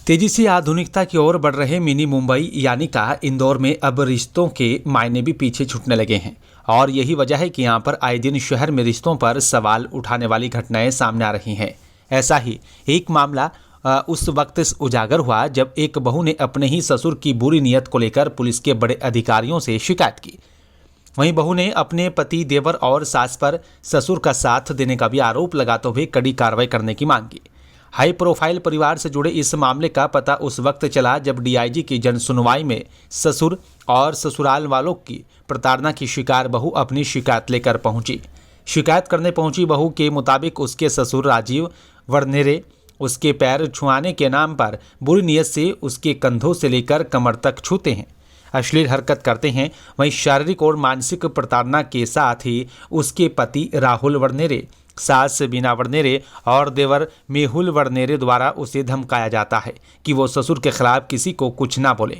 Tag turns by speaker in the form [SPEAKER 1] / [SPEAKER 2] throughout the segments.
[SPEAKER 1] तेजी से आधुनिकता की ओर बढ़ रहे मिनी मुंबई यानी का इंदौर में अब रिश्तों के मायने भी पीछे छूटने लगे हैं। और यही वजह है कि यहाँ पर आए दिन शहर में रिश्तों पर सवाल उठाने वाली घटनाएं सामने आ रही हैं। ऐसा ही एक मामला उस वक्त उजागर हुआ जब एक बहू ने अपने ही ससुर की बुरी नीयत को लेकर पुलिस के बड़े अधिकारियों से शिकायत की। वहीं बहू ने अपने पति, देवर और सास पर ससुर का साथ देने का भी आरोप लगाते हुए कड़ी कार्रवाई करने की मांग की। हाई प्रोफाइल परिवार से जुड़े इस मामले का पता उस वक्त चला जब डीआईजी की जनसुनवाई में ससुर और ससुराल वालों की प्रताड़ना की शिकार बहू अपनी शिकायत लेकर पहुंची। शिकायत करने पहुंची बहू के मुताबिक उसके ससुर राजीव वर्नेरे उसके पैर छुआने के नाम पर बुरी नीयत से उसके कंधों से लेकर कमर तक छूते हैं, अश्लील हरकत करते हैं। वहीं शारीरिक और मानसिक प्रताड़ना के साथ ही उसके पति राहुल वर्नेरे, सास बीना वर्नेरे और देवर मेहुल वर्नेरे द्वारा उसे धमकाया जाता है कि वो ससुर के खिलाफ किसी को कुछ ना बोले।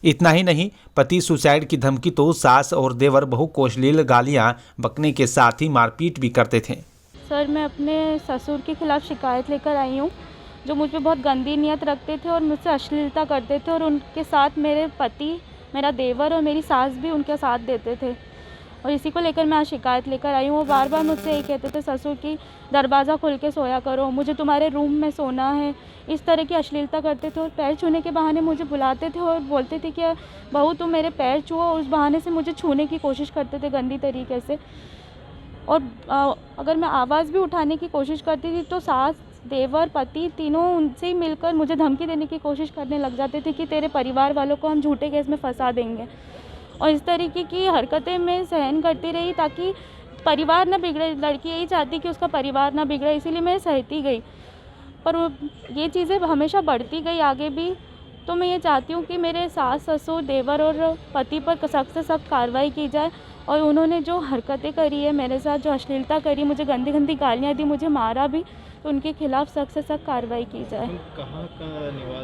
[SPEAKER 1] इतना ही नहीं, पति सुसाइड की धमकी तो सास और देवर बहू को अश्लील गालियां बकने के साथ ही मारपीट भी करते थे।
[SPEAKER 2] सर, मैं अपने ससुर के खिलाफ़ शिकायत लेकर आई हूँ, जो मुझ पे बहुत गंदी नीयत रखते थे और मुझसे अश्लीलता करते थे। और उनके साथ मेरे पति, मेरा देवर और मेरी सास भी उनका साथ देते थे। और इसी को लेकर मैं आज शिकायत लेकर आई हूँ। वो बार बार मुझसे यही कहते थे, ससुर की दरवाज़ा खोल के सोया करो, मुझे तुम्हारे रूम में सोना है। इस तरह की अश्लीलता करते थे और पैर छूने के बहाने मुझे बुलाते थे और बोलते थे कि बहू तुम मेरे पैर छुओ। उस बहाने से मुझे छूने की कोशिश करते थे गंदी तरीके से। और अगर मैं आवाज़ भी उठाने की कोशिश करती थी तो सास, देवर, पति तीनों उनसे ही मिलकर मुझे धमकी देने की कोशिश करने लग जाते थे कि तेरे परिवार वालों को हम झूठे केस में फंसा देंगे। और इस तरीके की हरकतें मैं सहन करती रही ताकि परिवार ना बिगड़े। लड़की यही चाहती कि उसका परिवार ना बिगड़े, इसीलिए मैं सहती गई। पर ये चीज़ें हमेशा बढ़ती गई आगे भी। तो मैं ये चाहती हूँ कि मेरे सास, ससुर, देवर और पति पर सख्त से सख्त कार्रवाई की जाए। और उन्होंने जो हरकतें करी है मेरे साथ, जो अश्लीलता करी, मुझे गंदी गंदी गालियाँ दी, मुझे मारा भी, तो उनके खिलाफ़ सख्त से सख्त कार्रवाई की जाए।
[SPEAKER 3] कहाँ का निवास